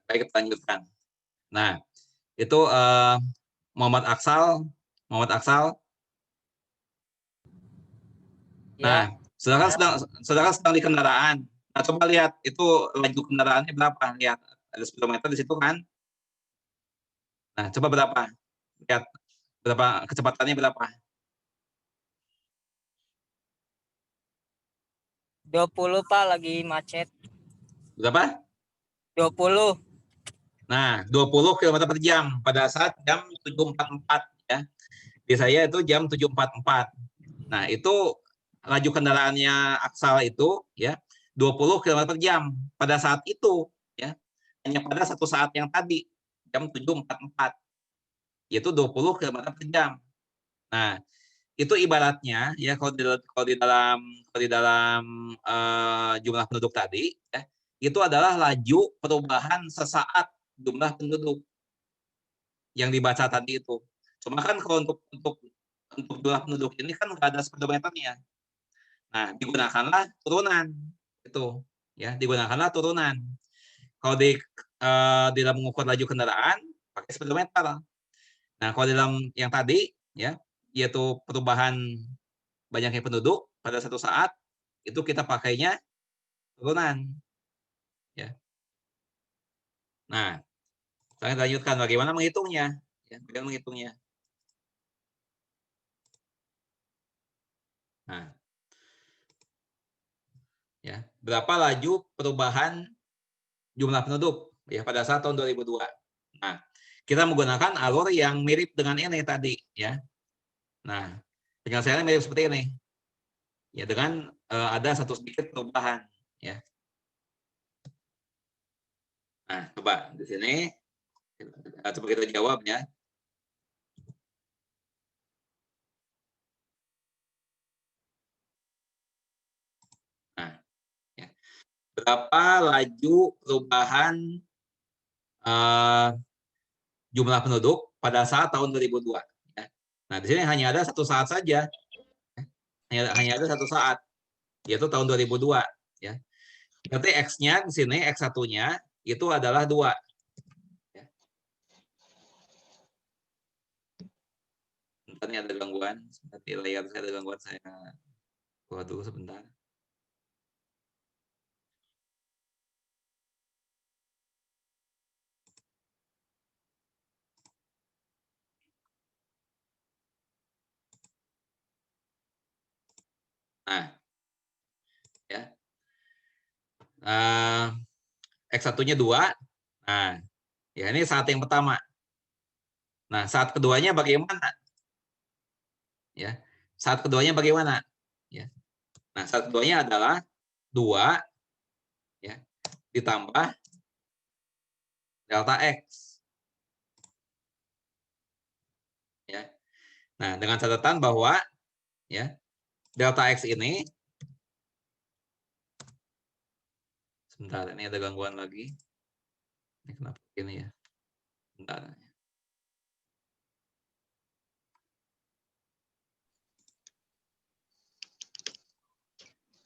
Baik, kita lanjutkan. Nah, itu Muhammad Aksal. Nah, saudara sedang di kendaraan. Nah, coba lihat itu laju kendaraannya berapa. Lihat, ada speedometer di situ kan. Nah, coba berapa. Lihat, berapa kecepatannya berapa. 20 Pak, lagi macet. Berapa? 20. Nah, 20 km per jam pada saat jam 7.44 ya. Di saya itu jam 7.44. Nah, itu laju kendaraannya Aksal itu ya 20 km per jam pada saat itu ya. Hanya pada satu saat yang tadi jam 7.44 yaitu 20 km per jam. Nah, itu ibaratnya ya kalau di dalam jumlah penduduk tadi ya, itu adalah laju perubahan sesaat jumlah penduduk yang dibaca tadi itu. Cuma kan kalau untuk jumlah penduduk ini kan nggak ada speedometernya. Nah, digunakanlah turunan itu ya, digunakanlah turunan. Kalau di dalam mengukur laju kendaraan pakai speedometer. Nah, kalau dalam yang tadi ya, yaitu perubahan banyaknya penduduk pada satu saat itu kita pakainya turunan ya. Nah, saya lanjutkan bagaimana menghitungnya ya, bagaimana menghitungnya. Nah, ya, berapa laju perubahan jumlah penduduk ya pada saat tahun 2002. Nah, kita menggunakan alur yang mirip dengan ini tadi ya. Nah, penyelesaiannya mirip seperti ini. Ya, dengan ada satu sedikit perubahan ya. Nah, coba di sini coba kita jawab ya. Nah, ya. Berapa laju perubahan jumlah penduduk pada saat tahun 2002 ya. Nah, di sini hanya ada satu saat saja. Hanya ada satu saat yaitu tahun 2002 ya. Berarti X-nya di sini X1-nya itu adalah 2. Ya. Bentar, ini ada gangguan. Seperti layar saya ada gangguan, saya buat dulu sebentar. Nah, ya. X1-nya 2. Nah, ya ini saat yang pertama. Nah, saat keduanya bagaimana? Ya. Saat keduanya bagaimana? Ya. Nah, saat keduanya adalah 2 ya, ditambah delta X. Ya. Nah, dengan catatan bahwa ya, delta X ini, sebentar, ini ada gangguan lagi. Ini kenapa ini ya? Sebentar.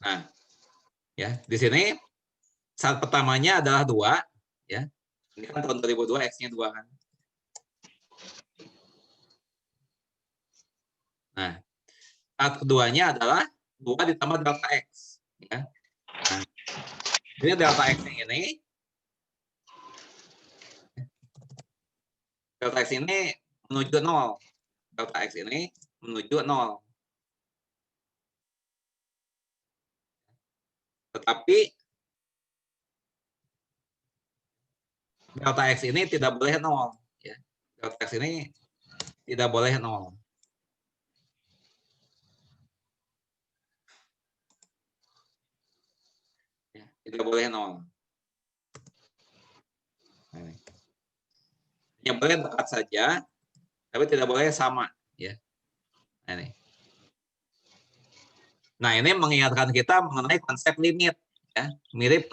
Nah, ya, di sini saat pertamanya adalah 2 ya. Ini kan tahun 2002 X-nya 2 kan. Nah, saat keduanya adalah 2 ditambah delta X ya. Nah, ini delta X ini, delta X ini menuju 0. Delta X ini menuju 0. Tetapi delta X ini tidak boleh 0 ya. Delta X ini tidak boleh 0. Ya, tidak boleh 0. Nah, hanya boleh dekat saja, tapi tidak boleh sama ya. Nah, ini mengingatkan kita mengenai konsep limit ya. Mirip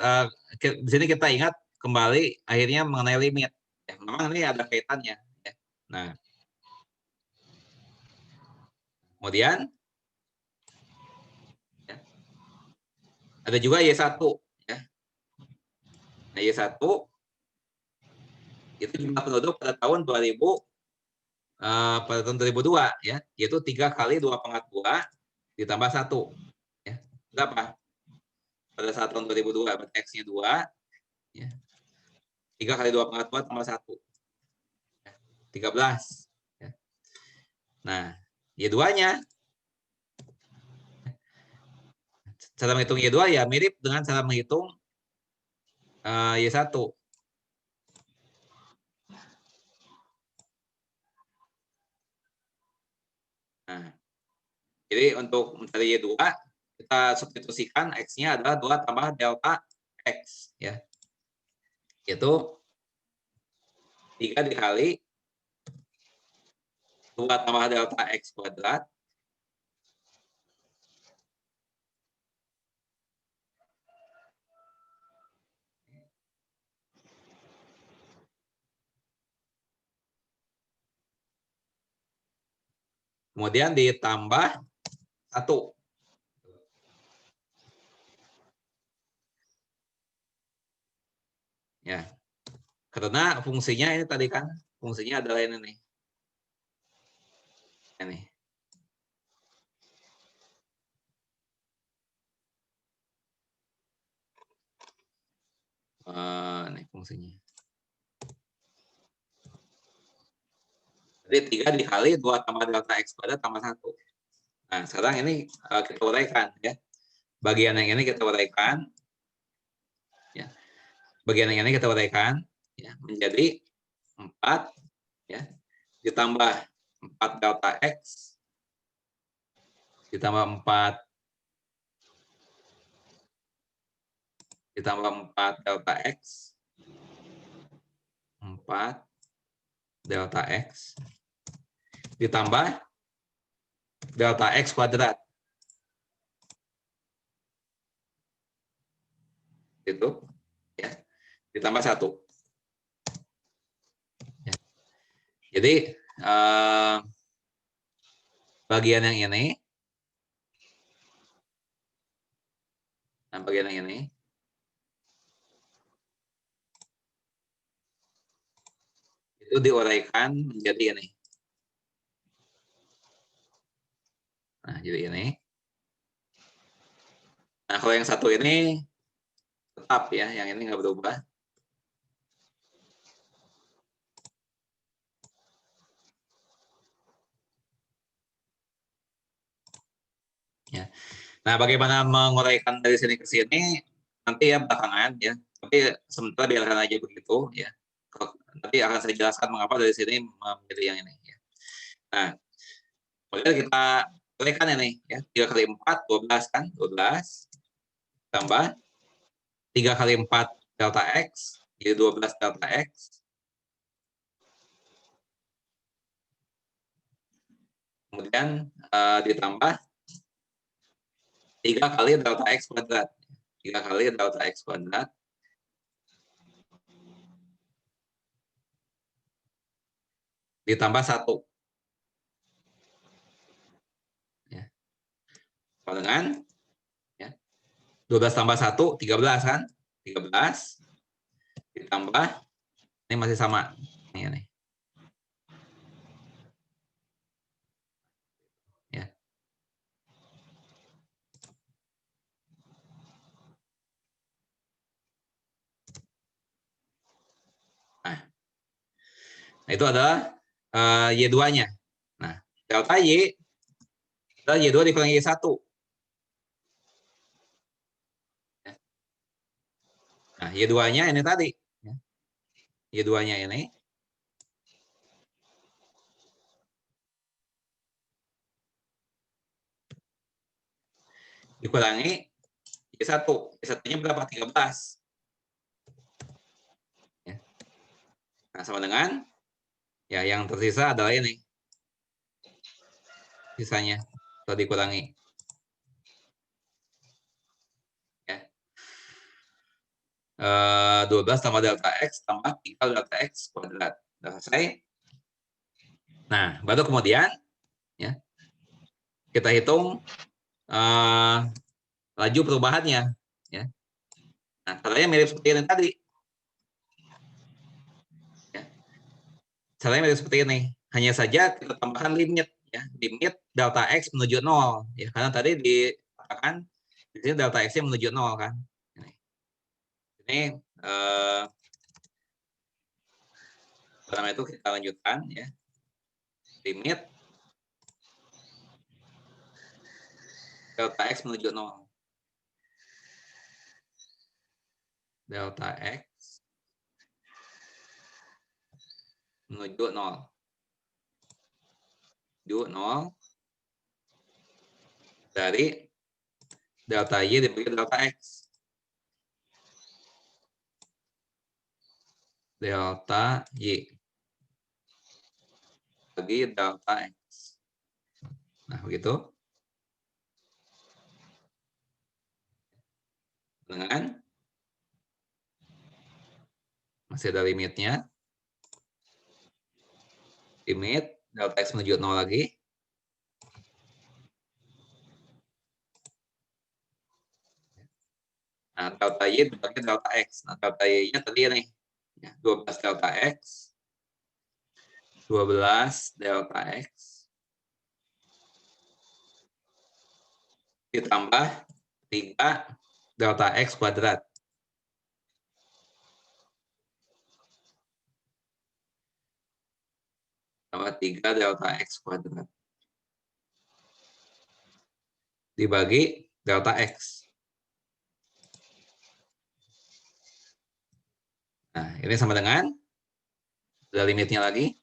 di sini kita ingat kembali akhirnya mengenai limit. Ya, memang ini ada kaitannya ya. Nah, kemudian ya, ada juga Y1 ya. Nah, Y1 itu jumlah penduduk pada tahun 2000 pada tahun 2002 ya, yaitu 3 kali 2 pangkat 2 ditambah 1 ya. Berapa? Pada saat tahun 2002 X-nya 2 ya. 3 kali 2 pangkat 2 tambah 1 ya. 13 ya. Nah, Y2-nya cara menghitung Y2 ya mirip dengan cara menghitung Y1. Nah, jadi untuk mencari Y2 kita substitusikan X-nya adalah 2 tambah delta X ya. Itu 3 dikali 2 tambah delta X kuadrat kemudian ditambah 1. Ya. Karena fungsinya ini tadi kan, fungsinya adalah ini nih. Ini. Ini fungsinya. Jadi 3 dikali 2 tambah delta X kuadrat tambah 1. Nah, sekarang ini kita uraikan ya. Bagian yang ini kita uraikan. Ya. Bagian yang ini kita uraikan ya, menjadi 4 ya, ditambah 4 delta X ditambah 4 delta X 4 delta X ditambah delta X kuadrat. Itu ya, ditambah 1. Ya. Jadi bagian yang ini, nah bagian yang ini itu diuraikan menjadi ini. Nah, jadi ini. Nah, kalau yang satu ini tetap ya, yang ini nggak berubah. Ya. Nah, bagaimana menguraikan dari sini ke sini nanti ya belakangan ya. Tapi sementara biarkan aja begitu ya. Nanti akan saya jelaskan mengapa dari sini memilih yang ini ya. Nah, kemudian kita uraikan ini ya. 3 kali 4 12 kan? 12 tambah 3 kali 4 delta X jadi 12 delta X. Kemudian ditambah 3 kali delta X kuadrat. 3 kali delta X kuadrat. Ditambah 1. Ya. Sama dengan ya, 12 tambah 1, 13 kan? 13 ditambah, ini masih sama. Ini nih. Ya. Nah, itu adalah Y2-nya. Nah, delta Y adalah Y2 dikurangi Y1. Nah, Y2-nya ini tadi. Y2-nya ini dikurangi Y1. Y1-nya berapa? 13. Ya. Nah, sama dengan ya yang tersisa adalah ini. Sisanya atau dikurangi. Ya. 12 tambah delta X tambah 3 delta X kuadrat. Sudah selesai. Nah, baru kemudian ya, kita hitung laju perubahannya. Ya. Nah, caranya mirip seperti ini tadi. Ya. Caranya mirip seperti ini. Hanya saja kita tambahkan limit. Ya. Limit delta X menuju 0. Ya. Karena tadi dikatakan di sini delta X-nya menuju 0 kan. Ini karena itu kita lanjutkan ya. Limit delta X menuju 0. Delta X menuju 0. Menuju 0 dari delta Y dibagi delta X. Delta Y bagi delta X. Nah, begitu. Dengan masih ada limitnya. Limit delta X menuju 0 lagi. Nah, delta Y dibagi delta X. Nah, delta Y-nya tadi nih. 12 delta X. 12 delta X. Ditambah 3 delta X kuadrat. Tambah 3 delta X kuadrat. Dibagi delta X. Nah, ini sama dengan ada limitnya lagi.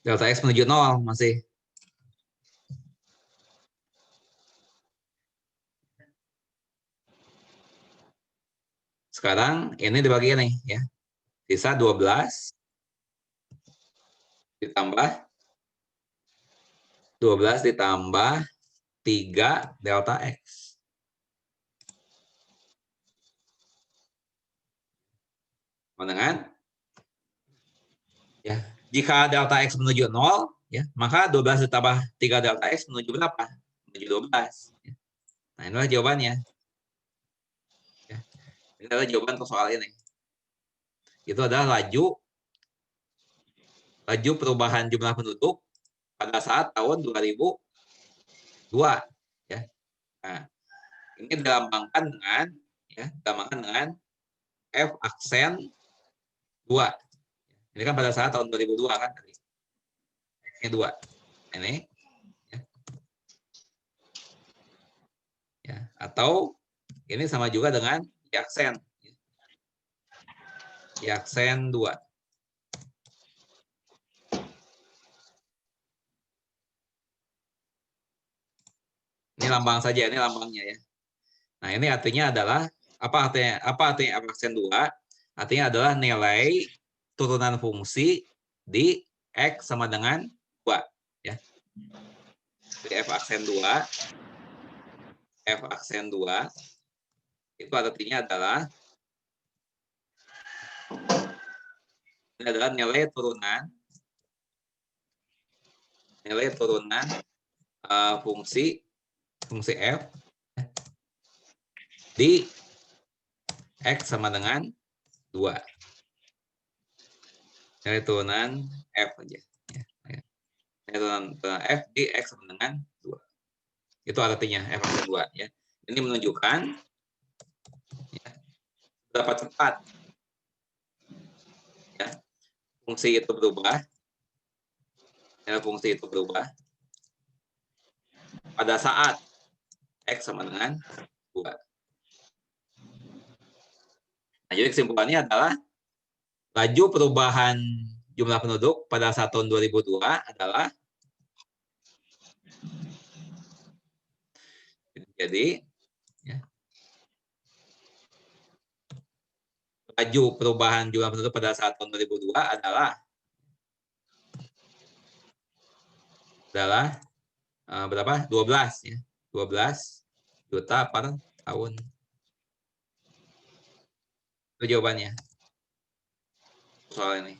Delta X menuju 0 masih. Sekarang ini dibagi nih ya. Sisa 12 ditambah 12 ditambah 3 delta X. Sama dengan ya, jika delta X menuju 0 ya, maka 12 ditambah 3 delta X menuju berapa? Menuju 12. Nah, inilah jawabannya. Ya. Ini adalah jawaban untuk soal ini. Itu adalah laju perubahan jumlah penduduk pada saat tahun 2002 ya. Nah, ini dilambangkan dengan F aksen 2. Ini kan pada saat tahun 2002 kan tadi. Ini 2. Ini ya. Ya, atau ini sama juga dengan Y aksen. Y aksen 2. Ini lambang saja, ini lambangnya ya. Nah, ini artinya adalah apa artinya F aksen 2? Artinya adalah nilai turunan fungsi di X sama dengan 2 ya. Jadi F aksen 2 itu artinya adalah ini adalah nilai turunan fungsi F di X sama dengan 2. Nilai turunan F aja. Nilai turunan F di X sama dengan 2. Itu artinya F aksen 2 ya. Ini menunjukkan ya, berapa cepat ya, fungsi itu berubah. Nilai fungsi itu berubah pada saat X sama dengan 2. Nah, jadi kesimpulannya adalah laju perubahan jumlah penduduk pada saat tahun 2002 adalah jadi ya, laju perubahan jumlah penduduk pada saat tahun 2002 adalah berapa? 12 ya. 12 juta per tahun. Itu jawabannya. Soal ini.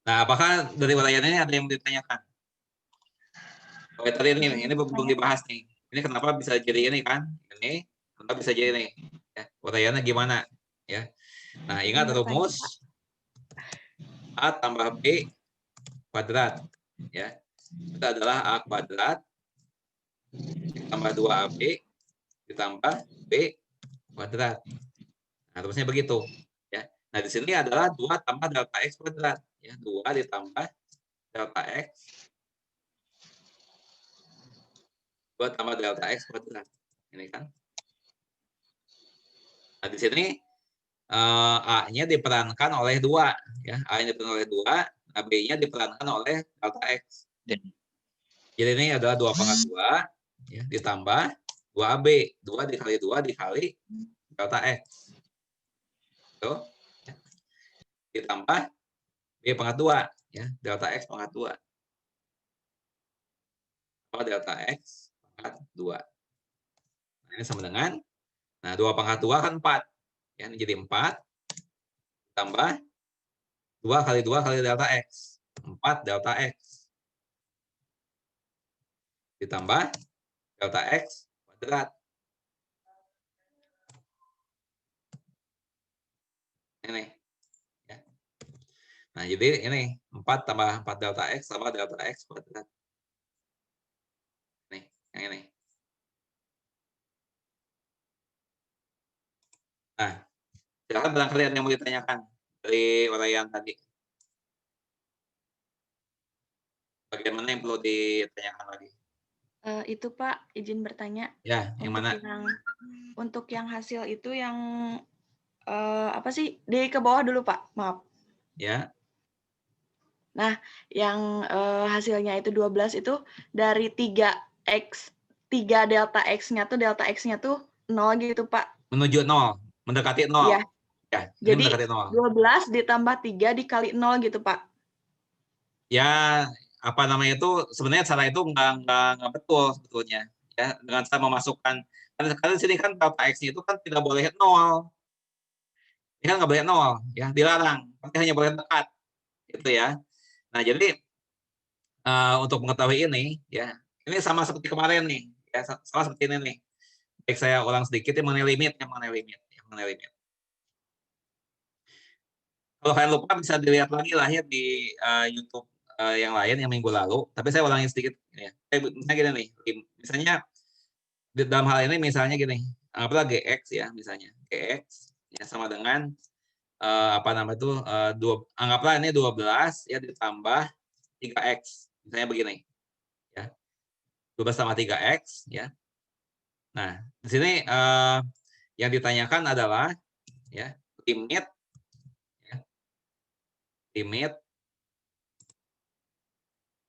Nah, apakah dari uraian ini ada yang ditanyakan? Oke, tadi ini belum dibahas nih. Ini kenapa bisa jadi ini kan? Ini kenapa bisa jadi ini? Ya, uraiannya gimana? Ya. Nah, ingat rumus A tambah B kuadrat. Ya. Itu adalah A kuadrat ditambah 2AB ditambah B kuadrat. Nah, terusnya begitu. Ya. Nah, di sini adalah 2 tambah delta X kuadrat. Ya, 2 ditambah delta X. 2 tambah delta X kuadrat. Ini kan. Nah, di sini A-nya diperankan oleh 2. Ya. A-nya diperankan oleh 2. Nah, B-nya diperankan oleh delta X. Jadi ini adalah 2 pangkat 2 ya, ditambah 2AB. 2 dikali 2 dikali delta X. Tuh. Ya. Ditambah B pangkat 2. Ya, delta X pangkat 2. Atau delta X pangkat 2. Nah, ini sama dengan, nah 2 pangkat 2 kan 4. Ya, ini jadi 4. Tambah 2 kali 2 kali delta X. 4 delta X. Ditambah delta X kuadrat. Ini. Ya. Nah, jadi ini 4 tambah 4 delta X sama delta X kuadrat. Nih, yang ini. Nah, silakan barangkali ada yang mau ditanyakan dari uraian tadi. Bagian mana yang perlu ditanyakan lagi? Itu Pak, izin bertanya. Ya, yang mana? Untuk yang hasil itu yang apa sih? Di ke bawah dulu Pak, maaf. Ya. Nah, yang hasilnya itu 12 itu dari 3X, 3 delta X-nya tuh 0 gitu Pak. Menuju 0, mendekati 0. Iya. Ya, ini Jadi mendekati 0. 12 ditambah 3 dikali 0 gitu Pak. Ya, apa namanya itu sebenarnya cara itu nggak betul sebetulnya. Ya, dengan cara memasukkan, karena di sini kan delta X itu kan tidak boleh 0. Ini kan nggak boleh 0, ya, dilarang. Pasti hanya boleh dekat. Gitu ya. Nah, jadi untuk mengetahui ini, ya, ini sama seperti kemarin nih, ya, sama seperti ini nih. Baik, saya ulang sedikit ya mengenai limit. Kalau kalian lupa bisa dilihat lagi lah ya di YouTube yang lain yang minggu lalu. Tapi saya ulangi sedikit. Ya. Misalnya gini nih, misalnya dalam hal ini misalnya gini, anggaplah GX ya, misalnya GX ya sama dengan apa nama itu anggaplah ini 12 ya ditambah 3X, misalnya begini. Ya. 12 tambah 3X, ya. Nah, di sini yang ditanyakan adalah ya limit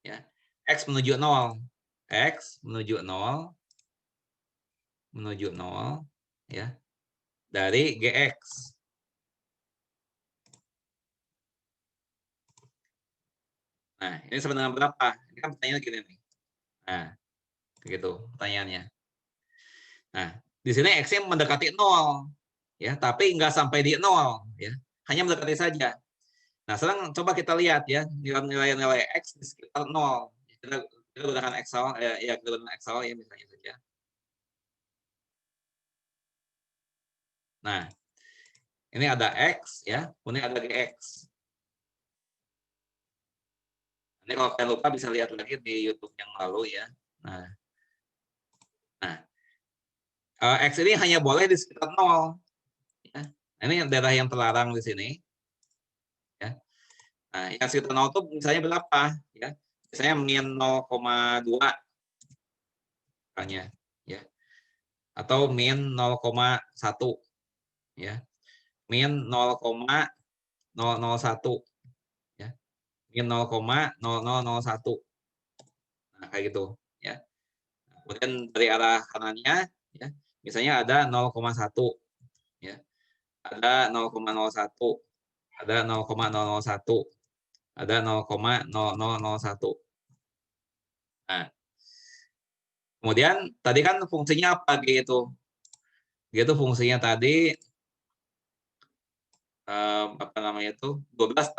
ya X menuju 0. X menuju 0 ya dari GX. Nah, ini sama dengan berapa? Ini kan pertanyaannya gini nih. Nah, begitu pertanyaannya. Nah, di sini X-nya mendekati 0 ya, tapi nggak sampai di 0 ya. Hanya mendekati saja. Nah, sekarang coba kita lihat ya nilai-nilai X di sekitar 0. Kita gunakan Excel ya kita gunakan Excel ya misalnya saja. Nah, ini ada X ya, kemudian ada GX. Ini kalau kalian lupa bisa lihat lagi di YouTube yang lalu ya. Nah, X ini hanya boleh di sekitar 0. Ya. Ini daerah yang terlarang di sini. Ya. Nah, yang sekitar 0 itu misalnya berapa? Ya. Misalnya min 0,2 misalnya. Ya. Atau min 0,1. Ya. Min 0,001. Ya. Min 0,0001. Nah, kayak gitu. Ya. Kemudian dari arah kanannya, ya, misalnya ada 0,1. Ya. Ada 0,01. Ada 0,001. Ada 0,0001. Nah, kemudian tadi kan fungsinya apa G itu? G itu fungsinya tadi apa namanya itu 12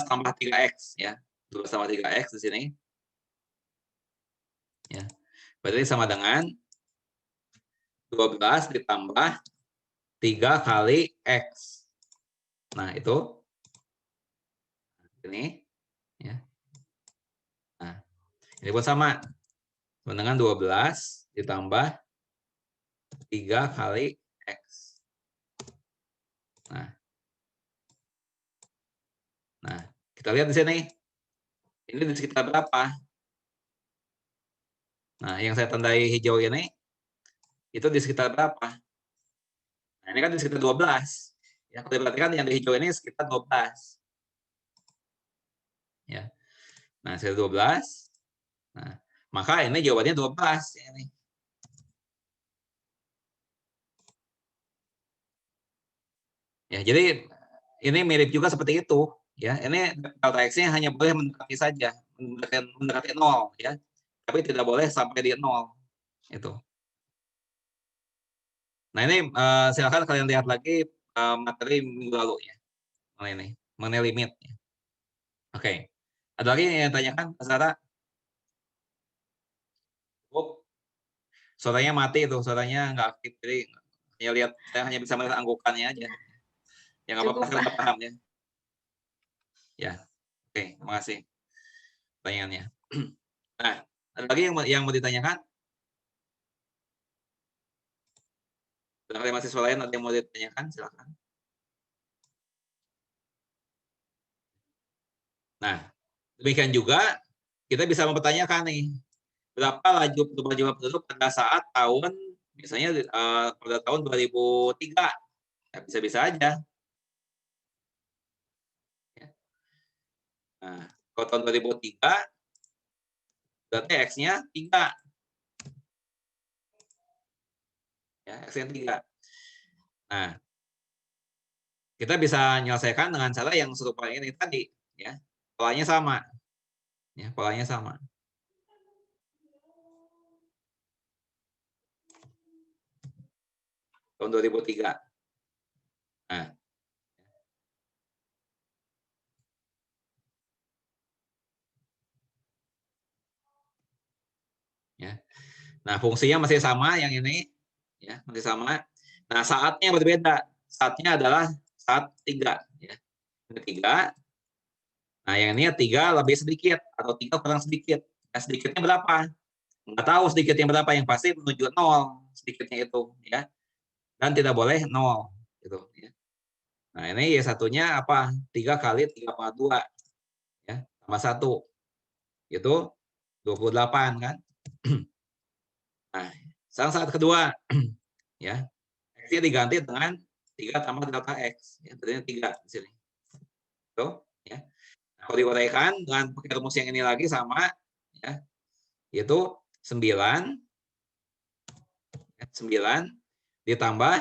tambah 3X ya. 12 tambah 3X di sini. Ya. Berarti sama dengan 12 ditambah 3 kali X. Nah, itu ini ya. Nah, ini pun sama dengan 12 ditambah 3 kali X. Nah, kita lihat di sini. Ini di sekitar berapa? Nah, yang saya tandai hijau ini, itu di sekitar berapa? Nah, ini kan di sekitar 12. Ya, kalau diperhatikan yang di hijau ini sekitar 12. Ya. Nah, sekitar 12. Nah, maka ini jawabannya 12. Ini. Ya, jadi ini mirip juga seperti itu. Ya, ini delta X-nya hanya boleh mendekati saja, mendekati 0 ya. Tapi tidak boleh sampai di 0. Itu. Nah, ini silakan kalian lihat lagi materi minggu lalu ya. Mengenai limit. Oke. Ada lagi yang tanyakan, Mas Tata? Oh, suaranya mati itu, suaranya nggak aktif. Jadi saya hanya bisa melihat anggukannya aja. Yang apa-apa saya udah paham ya. Ya, oke, terima kasih pertanyaannya. Nah, ada lagi yang mau ditanyakan? Barangkali mahasiswa lain ada yang mau ditanyakan, silakan. Nah, demikian juga kita bisa mempertanyakan nih, berapa laju pertumbuhan jumlah penduduk pada saat tahun, misalnya pada tahun 2003. Ya, bisa-bisa aja. Nah, kalau tahun 2003, berarti X-nya 3. Ya, X-nya 3. Nah, kita bisa menyelesaikan dengan cara yang serupa ini tadi. Ya, polanya sama. Ya, polanya sama. Tahun 2003. Nah, ya. Nah, fungsinya masih sama yang ini, ya, masih sama. Nah, saatnya berbeda. Saatnya adalah saat 3, ya. Ini 3. Nah, yang ini 3 lebih sedikit atau 3 kurang sedikit. Nah, sedikitnya berapa? Nggak tahu sedikitnya berapa, yang pasti menuju 0 sedikitnya itu, ya. Dan tidak boleh 0 gitu, ya. Nah, ini Y1-nya apa? 3 kali 3,2 ya, tambah 1. Itu 28 kan? Nah, sekarang saat kedua, ya, X-nya diganti dengan 3 tambah delta X. Ya, tadinya 3 di sini. Tuh, ya. Nah, kalau diuraikan dengan pakai rumus yang ini lagi sama, ya, yaitu 9 ditambah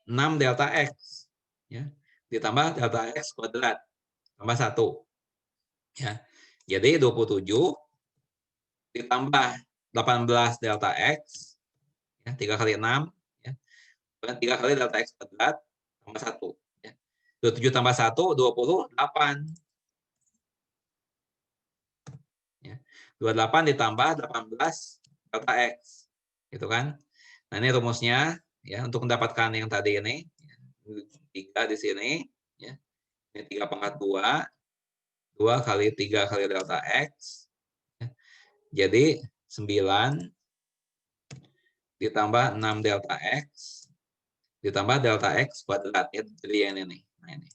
6 delta X. Ya, ditambah delta X kuadrat. Tambah 1. Ya. Jadi 27 ditambah 18 delta X. Ya, 3 kali 6. Ya. 3 kali delta X kuadrat tambah 1. Ya. 27 tambah 1, 28. Ya. 28 ditambah 18 delta X. Gitu kan? Nah, ini rumusnya ya untuk mendapatkan yang tadi ini. 3 di sini. Ya. Ini 3 pangkat 2. 2 kali 3 kali delta X. Ya. Jadi 9 ditambah 6 delta X ditambah delta X kuadrat. Ya. Jadi yang ini. Nah, ini.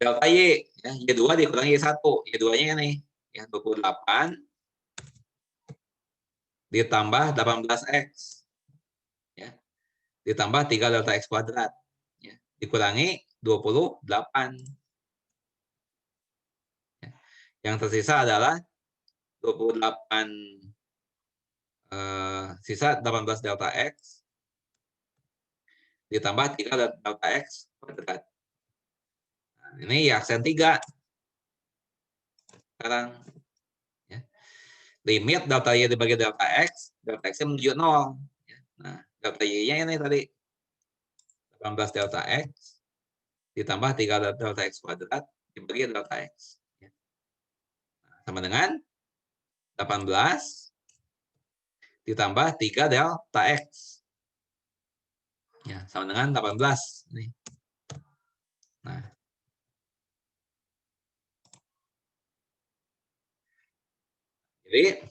Delta Y. Ya. Y2 dikurangi Y1. Y2-nya ini. Ya, 28 ditambah 18X. Ya. Ditambah 3 delta X kuadrat. Ya. Dikurangi 28. Ya. Yang tersisa adalah 28 sisa 18 delta X ditambah 3 delta X kuadrat. Nah, ini ya aksen 3. Sekarang ya. Limit delta Y dibagi delta X nya menuju 0. Nah, delta Y-nya ini tadi 18 delta X ditambah 3 delta X kuadrat dibagi delta X. Nah, sama dengan 18 ditambah 3 delta X. Ya, sama dengan 18. Nih. Nah. Jadi,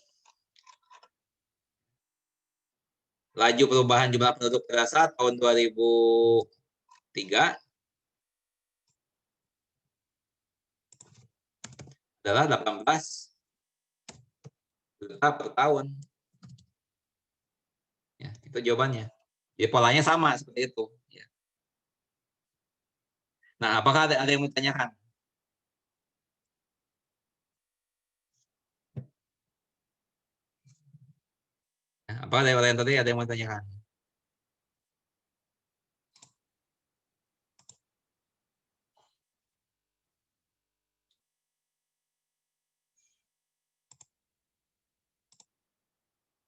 laju perubahan jumlah penduduk pada saat tahun 2003 adalah 18 juta per tahun. Ya, itu jawabannya. Jadi polanya sama seperti itu. Ya. Nah, apakah ada yang mau ditanyakan? Nah, apakah dari yang tadi ada yang mau ditanyakan?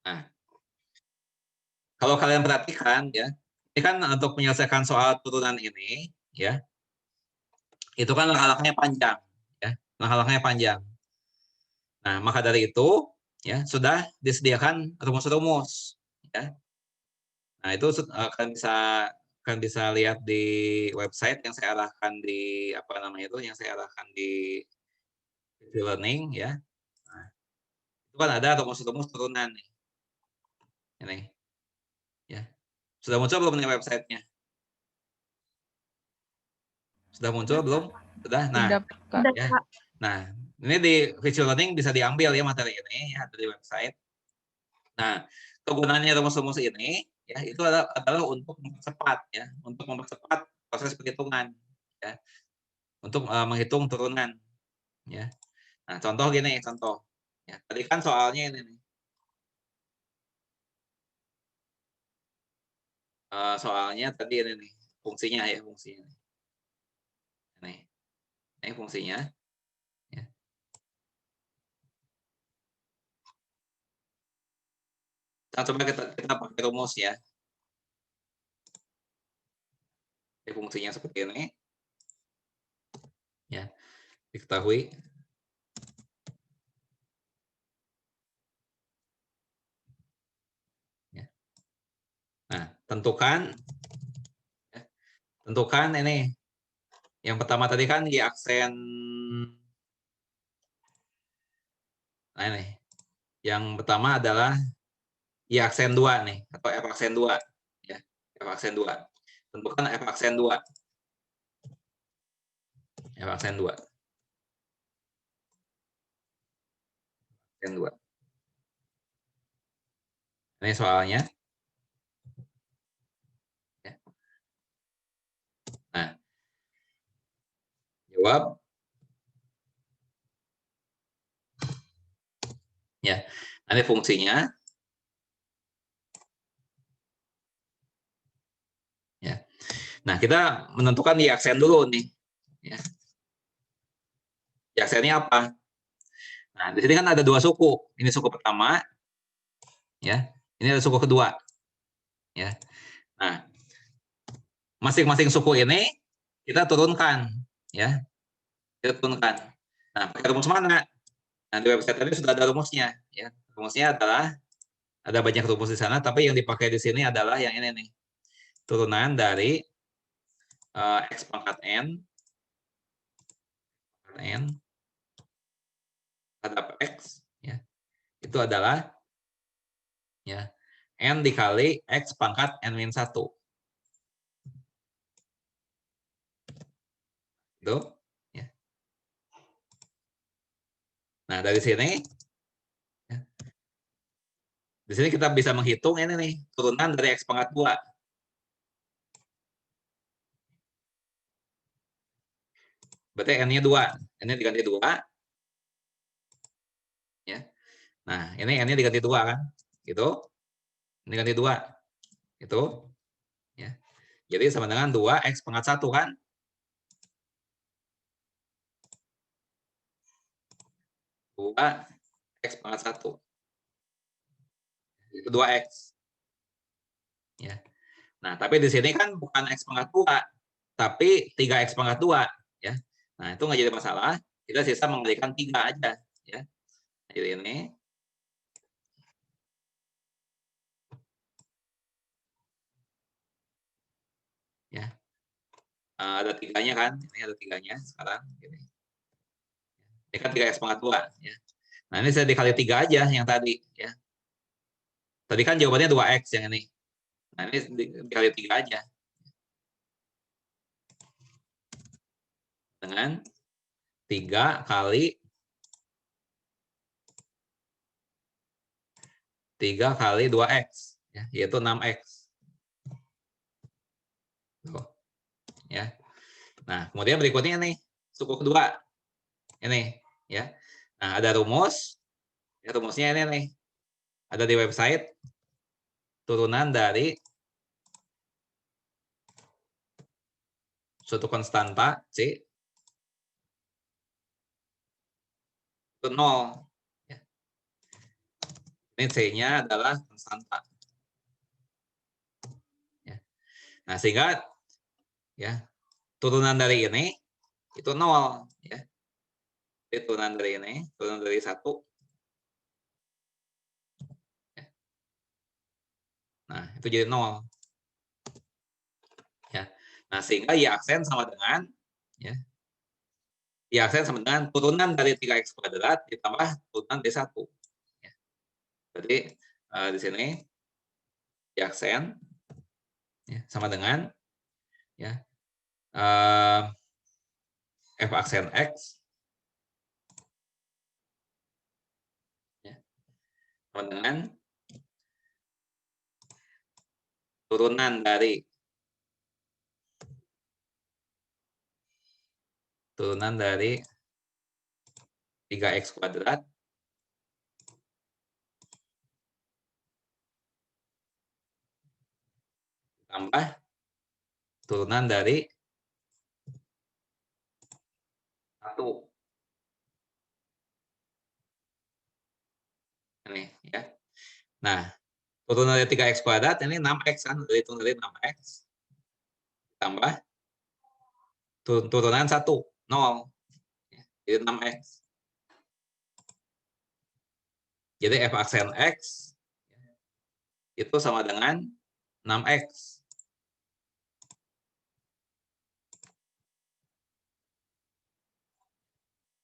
Nah, kalau kalian perhatikan ya, ini kan untuk menyelesaikan soal turunan ini, ya, itu kan langkah-langkahnya panjang, ya, langkah-langkahnya panjang. Nah, maka dari itu, ya, sudah disediakan rumus-rumus, ya. Nah, itu akan bisa lihat di website yang saya arahkan di apa namanya itu, yang saya arahkan di learning, ya. Nah, itu kan ada rumus-rumus turunan nih. Ini, ya. Sudah muncul belum nih websitenya? Sudah muncul belum? Sudah. Nah, ya. Nah, ini di visual learning bisa diambil ya materi ini ya dari website. Nah, kegunaannya rumus-rumus ini ya itu adalah untuk mempercepat ya, untuk mempercepat proses perhitungan ya, untuk menghitung turunan ya. Nah, contoh gini, contoh. Ya, tadi kan soalnya ini nih. Soalnya tadi ini nih, fungsinya ya, fungsinya. Ini fungsinya. Ya. Nah, coba kita pakai rumus ya. Ini fungsinya seperti ini. Ya, diketahui. Ya. Nah, tentukan ini. Yang pertama tadi kan di aksen. Nah, ini. Yang pertama adalah Y aksen 2 nih, atau F aksen 2. Ya, F aksen 2. Tentukan F aksen 2. F aksen 2. Aksen 2. Ini soalnya. Ya. Nah, jawab. Ya, nanti fungsinya. Ya. Nah, kita menentukan y aksen dulu nih. Ya. Y aksennya apa? Nah, di sini kan ada dua suku. Ini suku pertama, ya. Ini ada suku kedua, ya. Nah, masing-masing suku ini kita turunkan, ya. Kita turunkan. Nah, pakai rumus mana? Nah, di website tadi sudah ada rumusnya, ya. Rumusnya adalah ada banyak rumus di sana, tapi yang dipakai di sini adalah yang ini nih. Turunan dari x pangkat n terhadap x, ya. Itu adalah ya n dikali x pangkat n-1. Itu, ya. Nah, dari sini ya, di sini kita bisa menghitung ini nih, turunan dari x pangkat 2. Berarti n-nya 2. N-nya diganti 2. Ya. Nah, ini n-nya diganti 2 kan? Gitu. Ini ganti 2. Itu. Ya. Jadi sama dengan 2x pangkat 1 kan? 2x pangkat 1. Itu 2x. Ya. Nah, tapi di sini kan bukan x pangkat 2, tapi 3x pangkat 2. Ya. Nah, itu nggak jadi masalah. Kita sisa mengalikan 3 aja. Ya. Jadi ini. Ya. Ada 3-nya kan? Ini ada 3-nya sekarang. Gini. Ini kan 3x pangkat 2. Ya. Nah, ini saya dikali 3 aja yang tadi. Ya. Tadi kan jawabannya 2x yang ini. Nah, ini dikali 3 aja. Dengan 3 kali 2x, ya, yaitu 6x. Tuh. Ya. Nah, kemudian berikutnya nih, suku kedua. Ini, ya. Nah, ada rumus. Ya, rumusnya ini nih. Ada di website. Turunan dari suatu konstanta C itu 0. Ya. Ini C-nya adalah konstanta. Ya. Nah, sehingga ya turunan dari ini itu 0. Ya. Jadi turunan dari ini, turunan dari 1. Ya. Nah, itu jadi 0. Ya. Nah, sehingga y aksen sama dengan ya, y aksen sama dengan turunan dari 3x kuadrat ditambah turunan dari 1. Ya. Jadi di sini y aksen ya, sama dengan ya f aksen x ya, sama dengan turunan dari 3x kuadrat tambah turunan dari 1. Ini ya. Nah, turunan dari 3x kuadrat ini 6x kan, dari 6x tambah turunan 1, 0. Jadi 6x. Jadi f aksen x itu sama dengan 6x.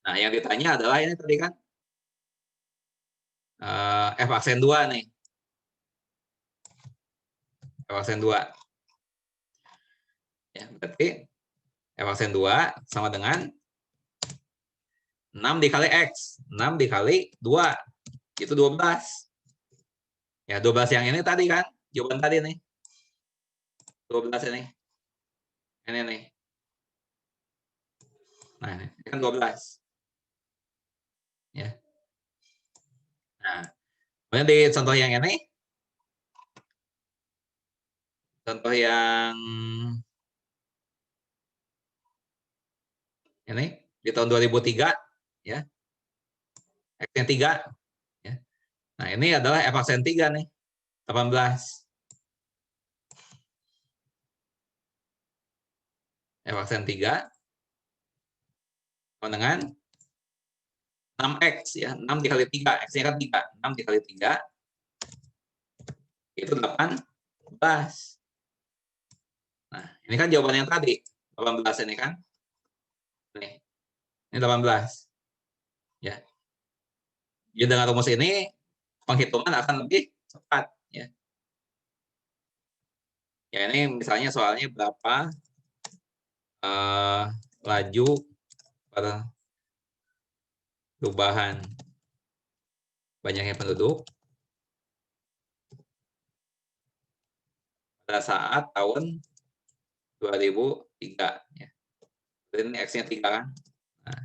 Nah, yang ditanya adalah ini tadi kan f aksen 2 nih. F aksen 2. Ya, berarti f aksen 2 sama dengan 6 dikali x. 6 dikali 2. Itu 12. Ya, 12 yang ini tadi kan, jawaban tadi nih. 12 ini. Ini nih. Nah, ini kan 12. Ya. Nah, kemudian di contoh yang ini, contoh yang ini di tahun 2003, ya, X-nya 3, ya. Nah, ini adalah F aksen 3 nih, 18. F aksen 3 dengan 6X, ya, 6 dikali 3, X-nya kan 3, 6 dikali 3, itu 18. Nah, ini kan jawaban yang tadi, 18 ini kan. Nih, ini 18. Ya. Jadi dengan rumus ini, penghitungan akan lebih cepat. Ya, ya ini misalnya soalnya berapa laju perubahan banyaknya penduduk pada saat tahun 2003. Ya. Ini X-nya 3 kan. Nah,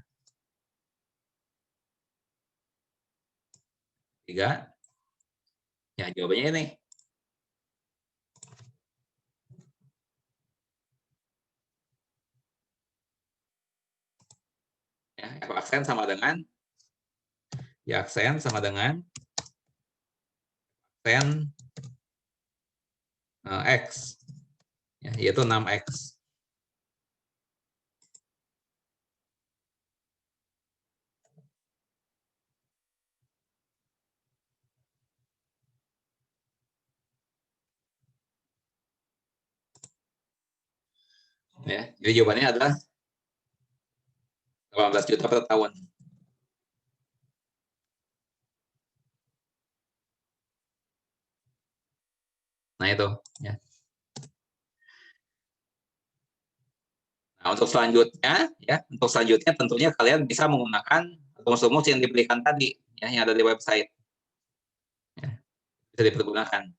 3. Ya, jawabannya ini. Ya, F aksen sama dengan Y aksen sama dengan aksen X, ya, yaitu 6X. Ya, jadi jawabannya adalah 18 juta per tahun. Nah, itu. Ya. Nah, untuk selanjutnya tentunya kalian bisa menggunakan rumus-rumus yang diberikan tadi, ya, yang ada di website. Ya, bisa dipergunakan.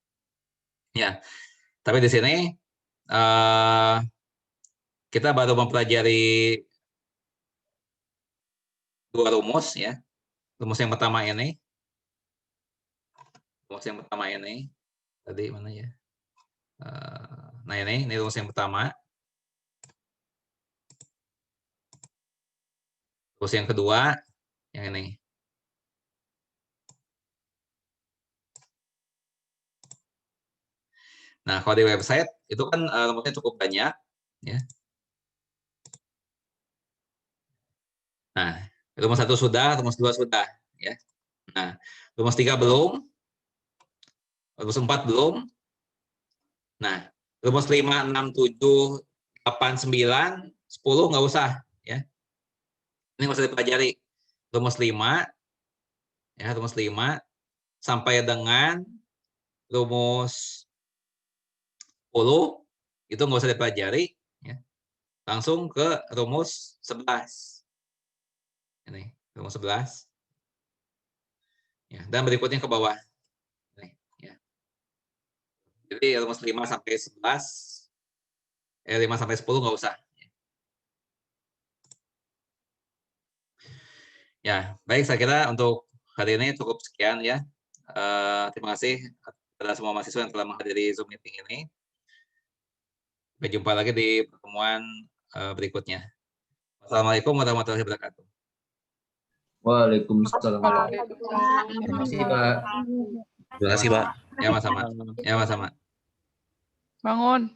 Ya, tapi di sini kita baru mempelajari 2 rumus, ya. Rumus yang pertama ini. Rumus yang pertama ini. Tadi mana ya? Nah, ini rumus yang pertama. Rumus yang kedua, yang ini. Nah, kalau di website itu kan rumusnya cukup banyak, ya. Nah, rumus 1 sudah, rumus 2 sudah, ya. Nah, rumus 3 belum, rumus 4 belum. Nah, rumus 5, 6, 7, 8, 9, 10 nggak usah, ya. Ini nggak usah dipelajari. Rumus 5, ya, rumus 5 sampai dengan rumus 10 itu nggak usah dipelajari, ya. Langsung ke rumus 11. Ini rumus 11. Ya, dan berikutnya ke bawah. Ini, ya. Jadi rumus 5 sampai 11, 5 sampai 10 nggak usah. Ya, baik, saya kira untuk hari ini cukup sekian, ya. Terima kasih kepada semua mahasiswa yang telah menghadiri Zoom meeting ini. Sampai jumpa lagi di pertemuan berikutnya. Assalamualaikum warahmatullahi wabarakatuh. Waalaikumsalam. Terima kasih, Pak. Terima kasih, Pak. Ya, sama-sama. Ya, sama-sama. Bangun.